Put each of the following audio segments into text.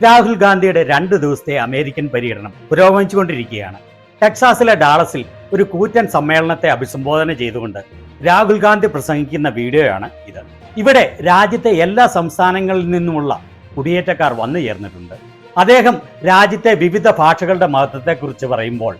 രാഹുൽ ഗാന്ധിയുടെ 2 ദിവസത്തെ അമേരിക്കൻ പര്യടനം പുരോഗമിച്ചുകൊണ്ടിരിക്കുകയാണ്. ടെക്സാസിലെ ഡാളസിൽ ഒരു കൂറ്റൻ സമ്മേളനത്തെ അഭിസംബോധന ചെയ്തുകൊണ്ട് രാഹുൽ ഗാന്ധി പ്രസംഗിക്കുന്ന വീഡിയോയാണ് ഇത്. ഇവിടെ രാജ്യത്തെ എല്ലാ സംസ്ഥാനങ്ങളിൽ നിന്നുമുള്ള കുടിയേറ്റക്കാർ വന്നു ചേർന്നിട്ടുണ്ട്. അദ്ദേഹം രാജ്യത്തെ വിവിധ ഭാഷകളുടെ മഹത്വത്തെക്കുറിച്ച് പറയുമ്പോൾ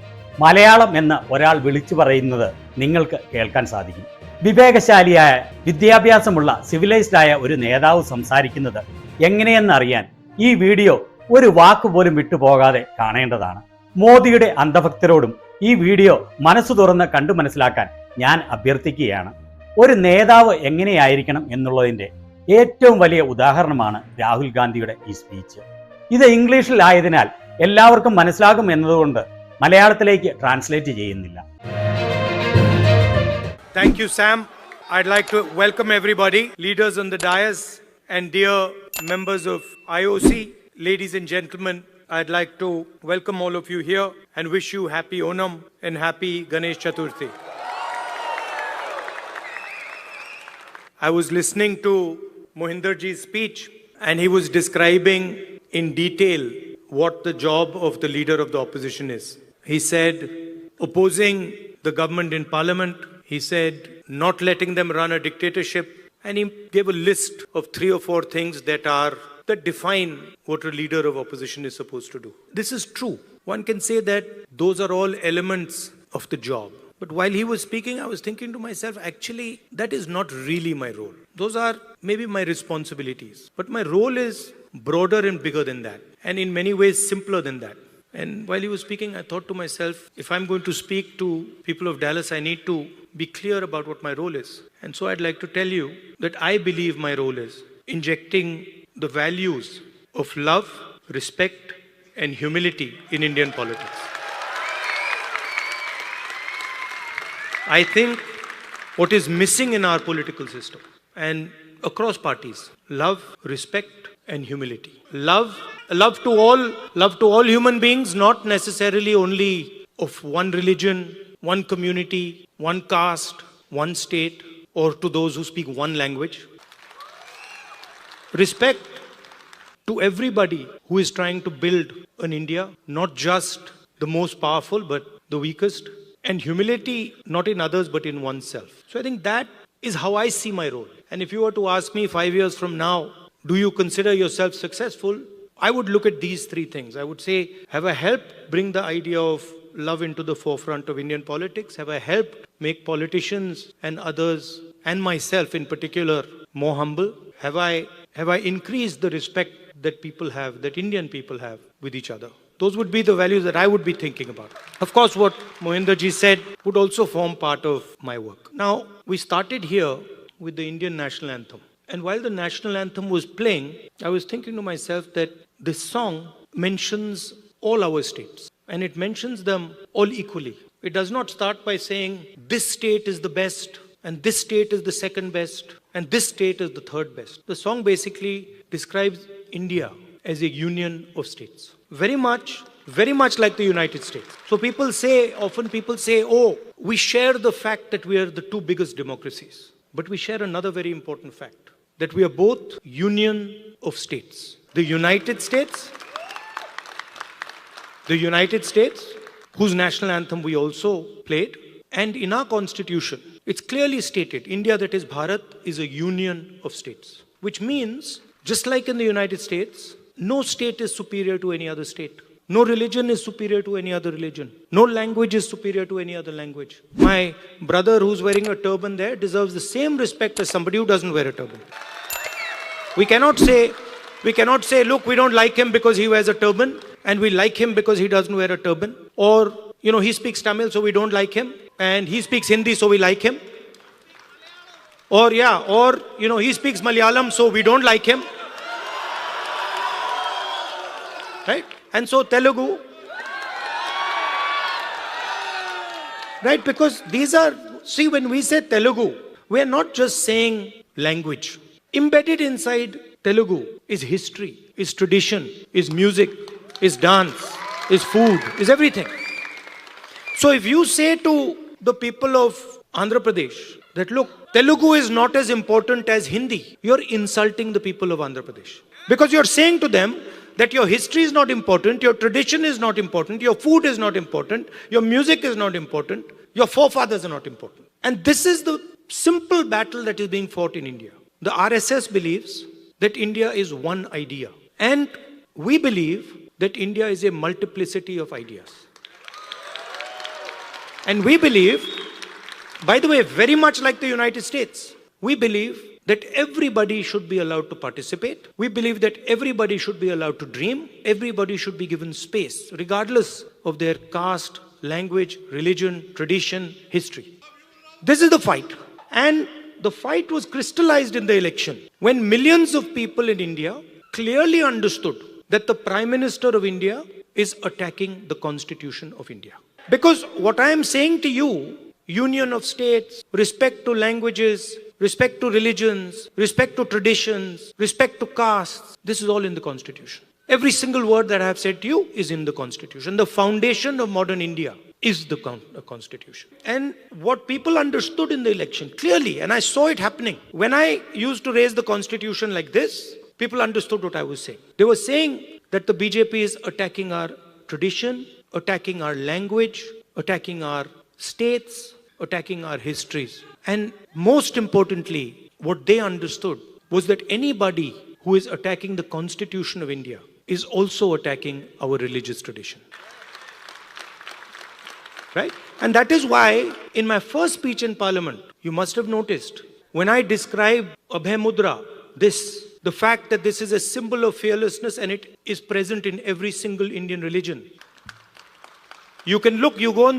മലയാളം എന്ന് ഒരാൾ വിളിച്ചു പറയുന്നത് നിങ്ങൾക്ക് കേൾക്കാൻ സാധിക്കും. വിവേകശാലിയായ, വിദ്യാഭ്യാസമുള്ള, സിവിലൈസ്ഡായ ഒരു നേതാവ് സംസാരിക്കുന്നത് എങ്ങനെയെന്നറിയാൻ ഈ വീഡിയോ ഒരു വാക്കുപോലും വിട്ടുപോകാതെ കാണേണ്ടതാണ്. മോദിയുടെ അന്ധഭക്തരോടും ഈ വീഡിയോ മനസ്സു തുറന്ന് കണ്ടു മനസ്സിലാക്കാൻ ഞാൻ അഭ്യർത്ഥിക്കുകയാണ്. ഒരു നേതാവ് എങ്ങനെയായിരിക്കണം എന്നുള്ളതിൻ്റെ ഏറ്റവും വലിയ ഉദാഹരണമാണ് രാഹുൽ ഗാന്ധിയുടെ ഈ സ്പീച്ച്. ഇത് ഇംഗ്ലീഷിൽ ആയതിനാൽ എല്ലാവർക്കും മനസ്സിലാകും എന്നതുകൊണ്ട് മലയാളത്തിലേക്ക് ട്രാൻസ്ലേറ്റ് ചെയ്യുന്നില്ല. Thank you, Sam. I'd like to welcome everybody, leaders on the dais and dear members of IOC, ladies and gentlemen. I'd like to welcome all of you here and wish you happy Onam and happy Ganesh Chaturthi. I was listening to Mohinderji's speech and he was describing in detail what the job of the leader of the opposition is. He said opposing the government in parliament. He said not letting them run a dictatorship, and he gave a list of 3 or 4 things that define what a leader of opposition is supposed to do. This is true. One can say that those are all elements of the job. But while he was speaking, I was thinking to myself, actually, that is not really my role. Those are maybe my responsibilities. But my role is broader and bigger than that, and in many ways simpler than that. And while he was speaking, I thought to myself, if I'm going to speak to people of Dallas, I need to be clear about what my role is. And so I'd like to tell you that I believe my role is injecting the values of love, respect, and humility in Indian politics. I think what is missing in our political system and across parties, love, respect, and humility. Love to all human beings, not necessarily only of one religion, one community, one caste, one state, or to those who speak one language. Respect to everybody who is trying to build an India, not just the most powerful, but the weakest. And humility, not in others, but in oneself. So I think that is how I see my role. And if you were to ask me 5 years from now, do you consider yourself successful? I would look at these 3 things. I would say, have I helped bring the idea of love into the forefront of Indian politics? Have I helped make politicians and others, and myself in particular, more humble? Have I increased the respect that people have, that Indian people have with each other? Those would be the values that I would be thinking about. Of course, what Mohinderji said would also form part of my work. Now, we started here with the Indian national anthem. And while the national anthem was playing, I was thinking to myself that this song mentions all our states. And it mentions them all equally. It does not start by saying, this state is the best, and this state is the second best, and this state is the third best. The song basically describes India as a union of states. Very much like the United States. So often people say, oh, we share the fact that we are the 2 biggest democracies. But we share another very important fact, that we are both union of states. The United States, whose national anthem we also played, and in our constitution, it's clearly stated, India, that is Bharat, is a union of states. Which means, just like in the United States, no state is superior to any other state. No religion is superior to any other religion. No language is superior to any other language. My brother who's wearing a turban there deserves the same respect as somebody who doesn't wear a turban. We cannot say, look, we don't like him because he wears a turban, and we like him because he doesn't wear a turban. Or, he speaks Tamil, so we don't like him, and he speaks Hindi, so we like him. Or, he speaks Malayalam, so we don't like him. Right? And so Telugu, right? Because when we say Telugu, we are not just saying language. Embedded inside Telugu is history, is tradition, is music, is dance, is food, is everything. So if you say to the people of Andhra Pradesh that, look, Telugu is not as important as Hindi, you're insulting the people of Andhra Pradesh. Because you're saying to them that your history is not important, your tradition is not important, your food is not important, your music is not important, your forefathers are not important. And this is the simple battle that is being fought in India. The RSS believes that India is one idea. And we believe that India is a multiplicity of ideas. And we believe, by the way, very much like the United States, we believe that everybody should be allowed to participate. We believe that everybody should be allowed to dream. Everybody should be given space, regardless of their caste, language, religion, tradition, history. This is the fight. And the fight was crystallized in the election when millions of people in India clearly understood that the Prime Minister of India is attacking the Constitution of India. Because what I am saying to you, union of states, respect to languages, respect to religions, respect to traditions, respect to castes, this is all in the Constitution. Every single word that I have said to you is in the Constitution. The foundation of modern India is the Constitution. And what people understood in the election clearly, and I saw it happening, when I used to raise the Constitution like this, people understood what I was saying. They were saying that the BJP is attacking our tradition, attacking our language, attacking our states, attacking our histories. And most importantly, what they understood was that anybody who is attacking the Constitution of India is also attacking our religious tradition. Right? And that is why in my first speech in Parliament, you must have noticed, when I described Abhay Mudra, the fact that this is a symbol of fearlessness and it is present in every single Indian religion. You can look, you go on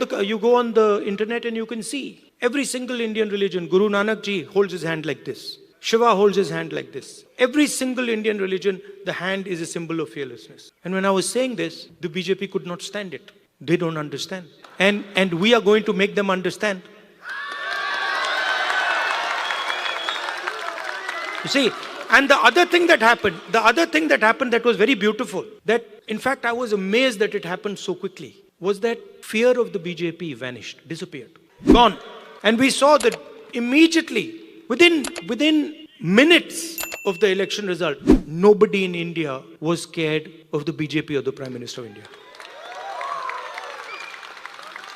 the internet and you can see every single Indian religion. Guru Nanak Ji holds his hand like this. Shiva holds his hand like this. Every single Indian religion, the hand is a symbol of fearlessness. And when I was saying this, the BJP could not stand it. They don't understand. And we are going to make them understand. You see, and the other thing that happened that was very beautiful, that in fact I was amazed that it happened so quickly, was that fear of the BJP vanished, disappeared, gone. And we saw that immediately, within minutes of the election result, nobody in India was scared of the BJP or the Prime Minister of India.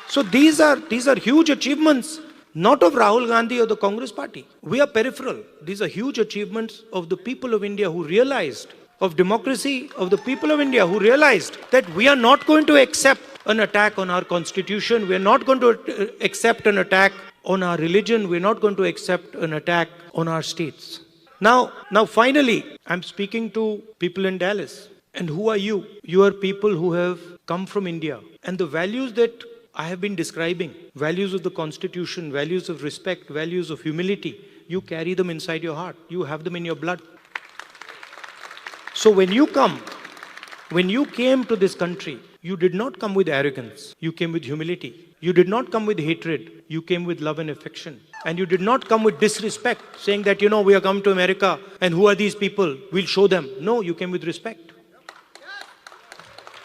So these are huge achievements, not of Rahul Gandhi or the Congress party. We are peripheral. These are huge achievements of the people of India who realized, of democracy, of the people of India who realized that we are not going to accept an attack on our constitution. We are not going to accept an attack on our religion. We are not going to accept an attack on our states. Now finally, I'm speaking to people in Dallas. And who are you? You are people who have come from India. And the values that I have been describing, values of the Constitution, values of respect, values of humility, you carry them inside your heart. You have them in your blood. So when you came to this country, you did not come with arrogance. You came with humility. You did not come with hatred. You came with love and affection. And you did not come with disrespect, saying that, we are coming to America and who are these people? We'll show them. No, you came with respect.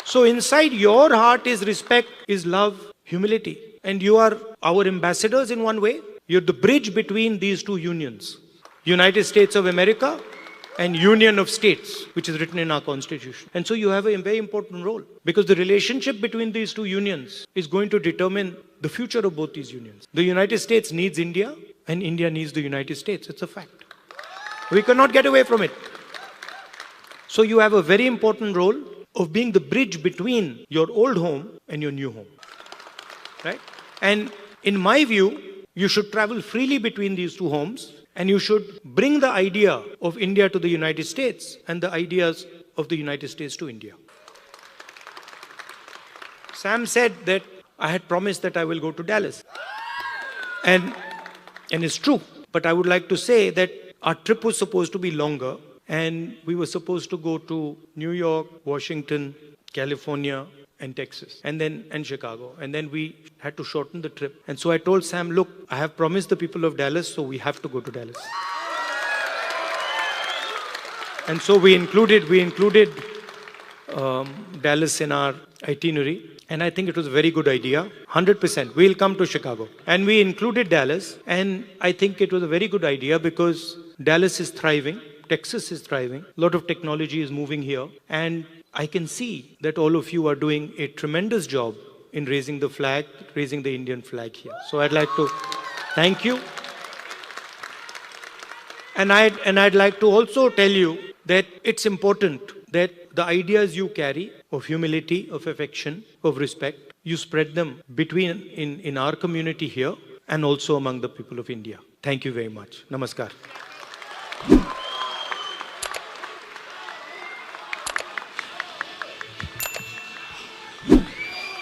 So inside your heart is respect, is love, humility. And you are our ambassadors in one way. You're the bridge between these two unions. United States of America and Union of States, which is written in our Constitution. And so you have a very important role, because the relationship between these two unions is going to determine the future of both these unions. The United States needs India, and India needs the United States. It's a fact. We cannot get away from it. So you have a very important role of being the bridge between your old home and your new home. Right? And in my view, you should travel freely between these two homes, and you should bring the idea of India to the United States and the ideas of the United States to India. Sam said that I had promised that I will go to Dallas. And it's true. But I would like to say that our trip was supposed to be longer, and we were supposed to go to New York, Washington, California, and Texas, and Chicago. And then we had to shorten the trip. And so I told Sam, look, I have promised the people of Dallas, so we have to go to Dallas. And so we included Dallas in our itinerary. And I think it was a very good idea. 100%. We'll come to Chicago. And we included Dallas. And I think it was a very good idea because Dallas is thriving. Texas is thriving. A lot of technology is moving here. And I can see that all of you are doing a tremendous job in raising the flag, raising the Indian flag here. So I'd like to thank you. And I'd like to also tell you that it's important that the ideas you carry of humility, of affection, of respect, you spread them in our community here and also among the people of India. Thank you very much. Namaskar.